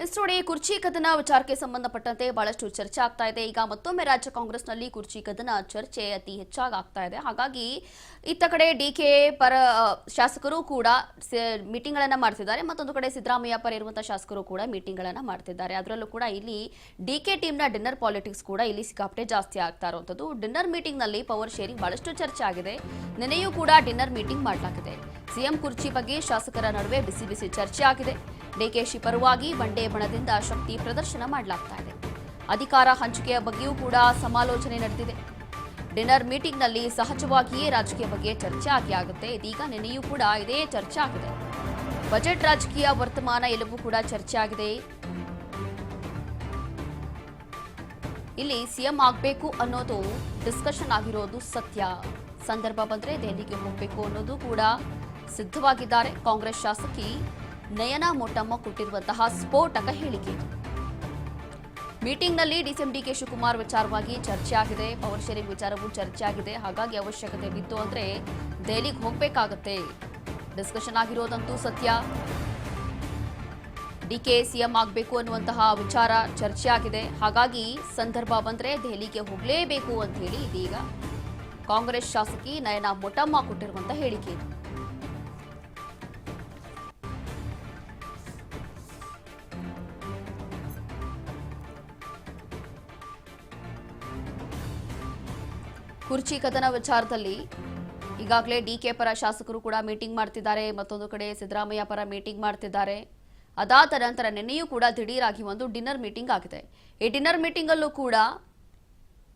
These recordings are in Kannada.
ಎಸ್ ನೋಡಿ, ಕುರ್ಚಿ ಕದನ ವಿಚಾರಕ್ಕೆ ಸಂಬಂಧಪಟ್ಟಂತೆ ಬಹಳಷ್ಟು ಚರ್ಚೆ ಆಗ್ತಾ ಇದೆ. ಈಗ ಮತ್ತೊಮ್ಮೆ ರಾಜ್ಯ ಕಾಂಗ್ರೆಸ್ನಲ್ಲಿ ಕುರ್ಚಿ ಕದನ ಚರ್ಚೆ ಅತಿ ಹೆಚ್ಚಾಗಿ ಆಗ್ತಾ ಇದೆ. ಹಾಗಾಗಿ ಇತ್ತ ಕಡೆ ಡಿಕೆ ಪರ ಶಾಸಕರು ಕೂಡ ಮೀಟಿಂಗ್ ಗಳನ್ನ ಮಾಡ್ತಿದ್ದಾರೆ, ಮತ್ತೊಂದು ಕಡೆ ಸಿದ್ದರಾಮಯ್ಯ ಪರ ಇರುವಂತಹ ಶಾಸಕರು ಕೂಡ ಮೀಟಿಂಗ್ ಗಳನ್ನ ಮಾಡ್ತಿದ್ದಾರೆ. ಅದರಲ್ಲೂ ಕೂಡ ಇಲ್ಲಿ ಡಿಕೆ ಟೀಮ್ನ ಡಿನ್ನರ್ ಪಾಲಿಟಿಕ್ಸ್ ಕೂಡ ಇಲ್ಲಿ ಸಿಕ್ಕಾಪಟ್ಟೆ ಜಾಸ್ತಿ ಆಗ್ತಾ ಇರುವಂತದ್ದು. ಡಿನ್ನರ್ ಮೀಟಿಂಗ್ ನಲ್ಲಿ ಪವರ್ ಶೇರಿಂಗ್ ಬಹಳಷ್ಟು ಚರ್ಚೆ ಆಗಿದೆ. ನಿನ್ನೆಯೂ ಕೂಡ ಡಿನ್ನರ್ ಮೀಟಿಂಗ್ ಮಾಡಲಾಗಿದೆ. ಸಿಎಂ ಕುರ್ಚಿ ಬಗ್ಗೆ ಶಾಸಕರ ನಡುವೆ ಬಿಸಿ ಬಿಸಿ ಚರ್ಚೆ ಆಗಿದೆ. ಡಿಕೆಶಿ ಪರವಾಗಿ ಬಂಡೆ ಬಣದಿಂದ ಶಕ್ತಿ ಪ್ರದರ್ಶನ ಮಾಡಲಾಗ್ತಾ ಇದೆ. ಅಧಿಕಾರ ಹಂಚಿಕೆಯ ಬಗ್ಗೆಯೂ ಕೂಡ ಸಮಾಲೋಚನೆ ನಡೆದಿದೆ. ಡಿನ್ನರ್ ಮೀಟಿಂಗ್ನಲ್ಲಿ ಸಹಜವಾಗಿಯೇ ರಾಜಕೀಯ ಬಗ್ಗೆ ಚರ್ಚೆ ಆಗುತ್ತೆ. ಇದೀಗ ನಿನ್ನೆಯೂ ಕೂಡ ಇದೇ ಚರ್ಚೆ ಆಗಿದೆ. ಬಜೆಟ್ ರಾಜಕೀಯ ವರ್ತಮಾನ ಎಲ್ಲವೂ ಕೂಡ ಚರ್ಚೆ ಆಗಿದೆ. ಇಲ್ಲಿ ಸಿಎಂ ಆಗಬೇಕು ಅನ್ನೋದು ಡಿಸ್ಕಷನ್ ಆಗಿರೋದು ಸತ್ಯ. ಸಂದರ್ಭ ಬಂದ್ರೆ ದೆಹಲಿಗೆ ಹೋಗಬೇಕು ಅನ್ನೋದು ಕೂಡ ಸಿದ್ಧವಾಗಿದ್ದಾರೆ. ಕಾಂಗ್ರೆಸ್ ಶಾಸಕಿ ನಯನಾ ಮೋಟಮ್ಮ ಕೊಟ್ಟಿರುವಂತಹ ಸ್ಫೋಟಕ ಹೇಳಿಕೆ. ಮೀಟಿಂಗ್ನಲ್ಲಿ ಡಿಸಿಎಂ ಡಿಕೆ ಶಿವಕುಮಾರ್ ವಿಚಾರವಾಗಿ ಚರ್ಚೆ ಆಗಿದೆ. ಪವರ್ ಶೇರಿಂಗ್ ವಿಚಾರವೂ ಚರ್ಚೆ ಆಗಿದೆ. ಹಾಗಾಗಿ ಅವಶ್ಯಕತೆ ಬಿತ್ತು ಅಂದ್ರೆ ದೆಹಲಿಗೆ ಹೋಗಬೇಕಾಗತ್ತೆ. ಡಿಸ್ಕಷನ್ ಆಗಿರೋದಂತೂ ಸತ್ಯ. ಡಿಕೆ ಸಿಎಂ ಆಗಬೇಕು ಅನ್ನುವಂತಹ ವಿಚಾರ ಚರ್ಚೆ ಆಗಿದೆ. ಹಾಗಾಗಿ ಸಂದರ್ಭ ಬಂದ್ರೆ ದೆಹಲಿಗೆ ಹೋಗಲೇಬೇಕು ಅಂತ ಹೇಳಿ ಇದೀಗ ಕಾಂಗ್ರೆಸ್ ಶಾಸಕಿ ನಯನಾ ಮೋಟಮ್ಮ ಕೊಟ್ಟಿರುವಂತಹ ಹೇಳಿಕೆ. ಕುರ್ಚಿ ಕದನ ವಿಚಾರದಲ್ಲಿ ಈಗಾಗಲೇ ಡಿಕೆ ಪರ ಶಾಸಕರು ಕೂಡ ಮೀಟಿಂಗ್ ಮಾಡ್ತಿದ್ದಾರೆ, ಮತ್ತೊಂದು ಕಡೆ ಸಿದ್ದರಾಮಯ್ಯ ಪರ ಮೀಟಿಂಗ್ ಮಾಡ್ತಿದ್ದಾರೆ. ಅದಾದ ನಂತರ ನಿನ್ನೆಯೂ ಕೂಡ ದಿಢೀರಾಗಿ ಒಂದು ಡಿನ್ನರ್ ಮೀಟಿಂಗ್ ಆಗಿದೆ. ಈ ಡಿನ್ನರ್ ಮೀಟಿಂಗ್ ಅಲ್ಲೂ ಕೂಡ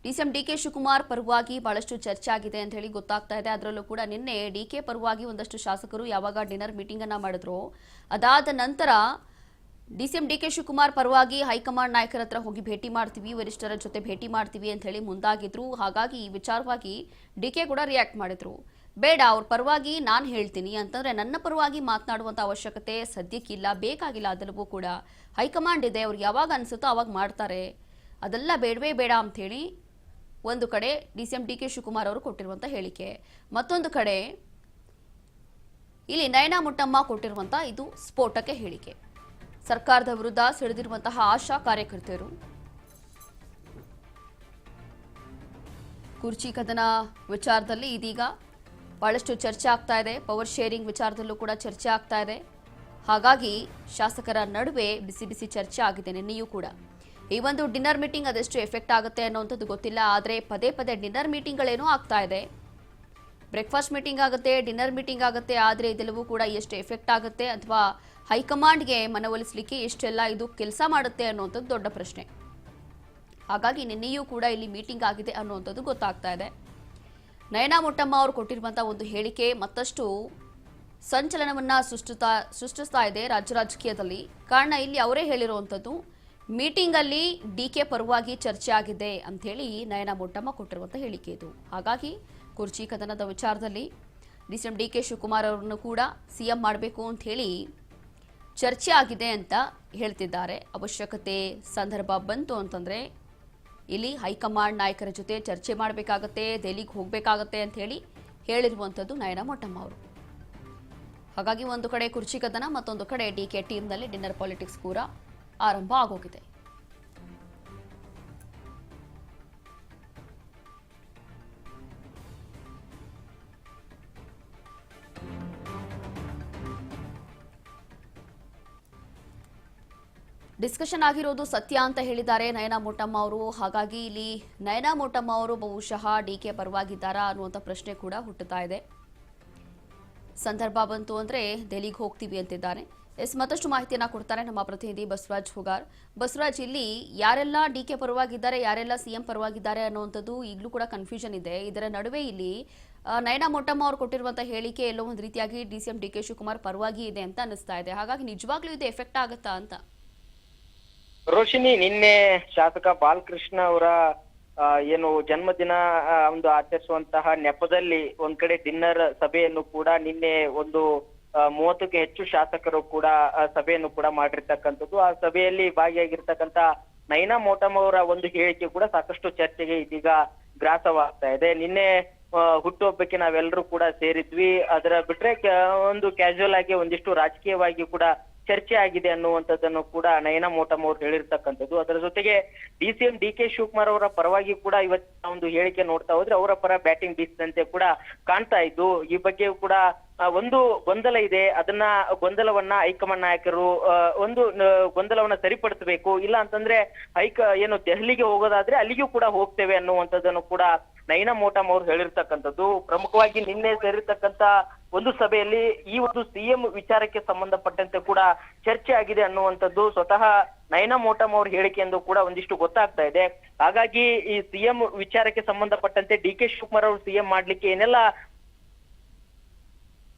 ಡಿಸಿಎಂ ಡಿಕೆ ಶಿವಕುಮಾರ್ ಪರವಾಗಿ ಬಹಳಷ್ಟು ಚರ್ಚೆ ಆಗಿದೆ ಅಂತ ಹೇಳಿ ಗೊತ್ತಾಗ್ತಾ ಇದೆ. ಅದರಲ್ಲೂ ಕೂಡ ನಿನ್ನೆ ಡಿಕೆ ಪರವಾಗಿ ಒಂದಷ್ಟು ಶಾಸಕರು ಯಾವಾಗ ಡಿನ್ನರ್ ಮೀಟಿಂಗ್ ಅನ್ನ ಮಾಡಿದ್ರು, ಅದಾದ ನಂತರ ಡಿಸಿಎಂ ಡಿಕೆ ಶಿವಕುಮಾರ್ ಪರವಾಗಿ ಹೈಕಮಾಂಡ್ ನಾಯಕರ ಹತ್ರ ಹೋಗಿ ಭೇಟಿ ಮಾಡ್ತೀವಿ, ವರಿಷ್ಠರ ಜೊತೆ ಭೇಟಿ ಮಾಡ್ತೀವಿ ಅಂತ ಹೇಳಿ ಮುಂದಾಗಿದ್ರು. ಹಾಗಾಗಿ ಈ ವಿಚಾರವಾಗಿ ಡಿಕೆ ಕೂಡ ರಿಯಾಕ್ಟ್ ಮಾಡಿದ್ರು. ಬೇಡ, ಅವ್ರ ಪರವಾಗಿ ನಾನು ಹೇಳ್ತೀನಿ ಅಂತಂದ್ರೆ ನನ್ನ ಪರವಾಗಿ ಮಾತನಾಡುವಂತ ಅವಶ್ಯಕತೆ ಸದ್ಯಕ್ಕಿಲ್ಲ, ಬೇಕಾಗಿಲ್ಲ. ಅದೆಲ್ಲವೂ ಕೂಡ ಹೈಕಮಾಂಡ್ ಇದೆ, ಅವ್ರಿಗೆ ಯಾವಾಗ ಅನ್ಸುತ್ತೋ ಅವಾಗ ಮಾಡ್ತಾರೆ, ಅದೆಲ್ಲ ಬೇಡವೇ ಬೇಡ ಅಂತ ಹೇಳಿ ಒಂದು ಕಡೆ ಡಿಸಿಎಂ ಡಿಕೆ ಶಿವಕುಮಾರ್ ಅವರು ಕೊಟ್ಟಿರುವಂತ ಹೇಳಿಕೆ. ಮತ್ತೊಂದು ಕಡೆ ಇಲ್ಲಿ ನಯನಾ ಮೋಟಮ್ಮ ಕೊಟ್ಟಿರುವಂತ ಇದು ಸ್ಫೋಟಕ ಹೇಳಿಕೆ. ಸರ್ಕಾರದ ವಿರುದ್ಧ ಸಿಡಿದಿರುವಂತಹ ಆಶಾ ಕಾರ್ಯಕರ್ತರು ಕುರ್ಚಿ ಕದನ ವಿಚಾರದಲ್ಲಿ ಇದೀಗ ಬಹಳಷ್ಟು ಚರ್ಚೆ ಆಗ್ತಾ ಇದೆ. ಪವರ್ ಶೇರಿಂಗ್ ವಿಚಾರದಲ್ಲೂ ಕೂಡ ಚರ್ಚೆ ಆಗ್ತಾ ಇದೆ. ಹಾಗಾಗಿ ಶಾಸಕರ ನಡುವೆ ಬಿಸಿ ಬಿಸಿ ಚರ್ಚೆ ಆಗಿದೆ ನಿನ್ನೆಯೂ ಕೂಡ. ಈ ಒಂದು ಡಿನ್ನರ್ ಮೀಟಿಂಗ್ ಅದೆಷ್ಟು ಎಫೆಕ್ಟ್ ಆಗುತ್ತೆ ಅನ್ನೋಂಥದ್ದು ಗೊತ್ತಿಲ್ಲ. ಆದರೆ ಪದೇ ಪದೇ ಡಿನ್ನರ್ ಮೀಟಿಂಗ್ಗಳೇನೋ ಆಗ್ತಾ ಇದೆ. ಬ್ರೇಕ್ಫಾಸ್ಟ್ ಮೀಟಿಂಗ್ ಆಗುತ್ತೆ, ಡಿನ್ನರ್ ಮೀಟಿಂಗ್ ಆಗುತ್ತೆ. ಆದರೆ ಇದೆಲ್ಲವೂ ಕೂಡ ಎಷ್ಟು ಎಫೆಕ್ಟ್ ಆಗುತ್ತೆ ಅಥವಾ ಹೈಕಮಾಂಡ್ಗೆ ಮನವೊಲಿಸಲಿಕ್ಕೆ ಎಷ್ಟೆಲ್ಲ ಇದು ಕೆಲಸ ಮಾಡುತ್ತೆ ಅನ್ನುವಂಥದ್ದು ದೊಡ್ಡ ಪ್ರಶ್ನೆ. ಹಾಗಾಗಿ ನಿನ್ನೆಯೂ ಕೂಡ ಇಲ್ಲಿ ಮೀಟಿಂಗ್ ಆಗಿದೆ ಅನ್ನುವಂಥದ್ದು ಗೊತ್ತಾಗ್ತಾ ಇದೆ. ನಯನಾ ಮೋಟಮ್ಮ ಅವರು ಕೊಟ್ಟಿರುವಂತಹ ಒಂದು ಹೇಳಿಕೆ ಮತ್ತಷ್ಟು ಸಂಚಲನವನ್ನ ಸೃಷ್ಟಿಸ್ತಾ ಇದೆ ರಾಜ್ಯ ರಾಜಕೀಯದಲ್ಲಿ. ಕಾರಣ ಇಲ್ಲಿ ಅವರೇ ಹೇಳಿರುವಂಥದ್ದು ಮೀಟಿಂಗ್ ಅಲ್ಲಿ ಡಿಕೆ ಪರವಾಗಿ ಚರ್ಚೆ ಆಗಿದೆ ಅಂತ ಹೇಳಿ ನಯನಾ ಮೋಟಮ್ಮ ಕೊಟ್ಟಿರುವಂತಹ ಹೇಳಿಕೆ ಇದು. ಹಾಗಾಗಿ ಕುರ್ಚಿ ಕದನದ ವಿಚಾರದಲ್ಲಿ ಡಿಸಿಎಂ ಡಿಕೆ ಶಿವಕುಮಾರ್ ಅವರನ್ನು ಕೂಡ ಸಿಎಂ ಮಾಡಬೇಕು ಅಂತ ಹೇಳಿ ಚರ್ಚೆ ಆಗಿದೆ ಅಂತ ಹೇಳ್ತಿದ್ದಾರೆ. ಅವಶ್ಯಕತೆ ಸಂದರ್ಭ ಬಂತು ಅಂತಂದ್ರೆ ಇಲ್ಲಿ ಹೈಕಮಾಂಡ್ ನಾಯಕರ ಜೊತೆ ಚರ್ಚೆ ಮಾಡಬೇಕಾಗತ್ತೆ, ದೆಹಲಿಗೆ ಹೋಗಬೇಕಾಗತ್ತೆ ಅಂತ ಹೇಳಿ ಹೇಳಿರುವಂಥದ್ದು ನಯನಾ ಮೋಟಮ್ಮ ಅವರು. ಹಾಗಾಗಿ ಒಂದು ಕಡೆ ಕುರ್ಚಿ ಕದನ, ಮತ್ತೊಂದು ಕಡೆ ಡಿಕೆ ಟೀಮ್ನಲ್ಲಿ ಡಿನ್ನರ್ ಪಾಲಿಟಿಕ್ಸ್ ಕೂಡ ಆರಂಭ ಆಗೋಗಿದೆ. ಡಿಸ್ಕಷನ್ ಆಗಿರೋದು ಸತ್ಯ ಅಂತ ಹೇಳಿದ್ದಾರೆ ನಯನಾ ಮೋಟಮ್ಮ ಅವರು. ಹಾಗಾಗಿ ಇಲ್ಲಿ ನಯನಾ ಮೋಟಮ್ಮ ಅವರು ಬಹುಶಃ ಡಿಕೆ ಪರವಾಗಿದ್ದಾರಾ ಅನ್ನುವಂಥ ಪ್ರಶ್ನೆ ಕೂಡ ಹುಟ್ಟುತ್ತಾ ಇದೆ. ಸಂದರ್ಭ ಬಂತು ಅಂದ್ರೆ ದೆಹಲಿಗೆ ಹೋಗ್ತೀವಿ ಅಂತಿದ್ದಾರೆ. ಮತ್ತಷ್ಟು ಮಾಹಿತಿಯನ್ನ ಕೊಡ್ತಾರೆ ನಮ್ಮ ಪ್ರತಿನಿಧಿ ಬಸವರಾಜ್ ಹುಗಾರ್. ಬಸವರಾಜ್, ಇಲ್ಲಿ ಯಾರೆಲ್ಲ ಡಿಕೆ ಪರವಾಗಿದ್ದಾರೆ, ಯಾರೆಲ್ಲ ಸಿಎಂ ಪರವಾಗಿದ್ದಾರೆ ಅನ್ನುವಂಥದ್ದು ಈಗಲೂ ಕೂಡ ಕನ್ಫ್ಯೂಷನ್ ಇದೆ. ಇದರ ನಡುವೆ ಇಲ್ಲಿ ನಯನಾ ಮೋಟಮ್ಮ ಅವರು ಕೊಟ್ಟಿರುವಂತಹ ಹೇಳಿಕೆ ಎಲ್ಲೋ ಒಂದು ರೀತಿಯಾಗಿ ಡಿಸಿಎಂ ಡಿಕೆ ಶಿವಕುಮಾರ್ ಪರವಾಗಿ ಇದೆ ಅಂತ ಅನಿಸ್ತಾ ಇದೆ. ಹಾಗಾಗಿ ನಿಜವಾಗ್ಲೂ ಇದು ಎಫೆಕ್ಟ್ ಆಗುತ್ತಾ ಅಂತ? ರೋಶಿನಿ, ನಿನ್ನೆ ಶಾಸಕ ಬಾಲಕೃಷ್ಣ ಅವರ ಏನು ಜನ್ಮದಿನ ಒಂದು ಆಚರಿಸುವಂತಹ ನೆಪದಲ್ಲಿ ಒಂದ್ ಕಡೆ ಡಿನ್ನರ್ ಸಭೆಯನ್ನು ಕೂಡ ನಿನ್ನೆ ಒಂದು 30ಕ್ಕೂ ಹೆಚ್ಚು ಶಾಸಕರು ಕೂಡ ಸಭೆಯನ್ನು ಕೂಡ ಮಾಡಿರ್ತಕ್ಕಂಥದ್ದು. ಆ ಸಭೆಯಲ್ಲಿ ಭಾಗಿಯಾಗಿರ್ತಕ್ಕಂಥ ನಯನಾ ಮೋಟಮ್ಮ ಅವರ ಒಂದು ಹೇಳಿಕೆ ಕೂಡ ಸಾಕಷ್ಟು ಚರ್ಚೆಗೆ ಇದೀಗ ಗ್ರಾಸವಾಗ್ತಾ ಇದೆ. ನಿನ್ನೆ ಹುಟ್ಟುಹಬ್ಬಕ್ಕೆ ನಾವೆಲ್ಲರೂ ಕೂಡ ಸೇರಿದ್ವಿ. ಅದರ ಬಿಟ್ರೆ ಒಂದು ಕ್ಯಾಶುವಲ್ ಆಗಿ ಒಂದಿಷ್ಟು ರಾಜಕೀಯವಾಗಿ ಕೂಡ ಚರ್ಚೆ ಆಗಿದೆ ಅನ್ನುವಂಥದ್ದನ್ನು ಕೂಡ ನಯನಾ ಮೋಟಮ್ ಅವ್ರು ಹೇಳಿರ್ತಕ್ಕಂಥದ್ದು. ಅದರ ಜೊತೆಗೆ DCM DK ಶಿವಕುಮಾರ್ ಅವರ ಪರವಾಗಿ ಕೂಡ ಇವತ್ತಿನ ಒಂದು ಹೇಳಿಕೆ ನೋಡ್ತಾ ಹೋದ್ರೆ ಅವರ ಪರ ಬ್ಯಾಟಿಂಗ್ ಬೀಸಿದಂತೆ ಕೂಡ ಕಾಣ್ತಾ ಇದ್ದು, ಈ ಬಗ್ಗೆ ಕೂಡ ಒಂದು ಗೊಂದಲ ಇದೆ, ಅದನ್ನ ಗೊಂದಲವನ್ನ ಹೈಕಮಾಂಡ್ ನಾಯಕರು ಒಂದು ಗೊಂದಲವನ್ನ ಸರಿಪಡಿಸಬೇಕು, ಇಲ್ಲ ಅಂತಂದ್ರೆ ಏನು ದೆಹಲಿಗೆ ಹೋಗೋದಾದ್ರೆ ಅಲ್ಲಿಗೂ ಕೂಡ ಹೋಗ್ತೇವೆ ಅನ್ನುವಂಥದ್ದನ್ನು ಕೂಡ ನಯನಾ ಮೋಟಮ್ ಅವ್ರು ಹೇಳಿರ್ತಕ್ಕಂಥದ್ದು. ಪ್ರಮುಖವಾಗಿ ನಿನ್ನೆ ಸೇರಿರ್ತಕ್ಕಂತ ಒಂದು ಸಭೆಯಲ್ಲಿ ಈ ಒಂದು CM ವಿಚಾರಕ್ಕೆ ಸಂಬಂಧಪಟ್ಟಂತೆ ಕೂಡ ಚರ್ಚೆ ಆಗಿದೆ ಅನ್ನುವಂಥದ್ದು ಸ್ವತಃ ನಯನಾ ಮೋಟಮ್ ಅವ್ರ ಹೇಳಿಕೆ ಎಂದು ಕೂಡ ಒಂದಿಷ್ಟು ಗೊತ್ತಾಗ್ತಾ ಇದೆ. ಹಾಗಾಗಿ ಈ CM ವಿಚಾರಕ್ಕೆ ಸಂಬಂಧಪಟ್ಟಂತೆ DK ಶಿವಕುಮಾರ್ ಅವರು CM ಮಾಡ್ಲಿಕ್ಕೆ ಏನೆಲ್ಲ